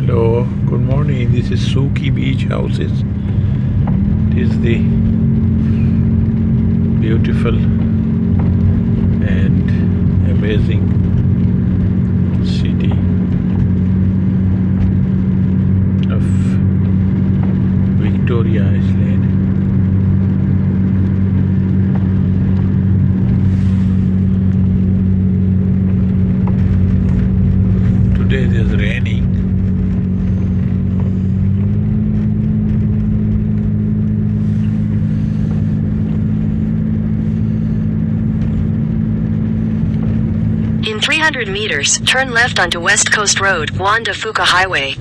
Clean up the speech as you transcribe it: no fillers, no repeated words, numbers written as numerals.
Hello, good morning. This is Sooke Beach Houses. This is the beautiful and amazing city of Victoria Island. Today it is raining. In 300 meters, turn left onto West Coast Road, Juan de Fuca Highway.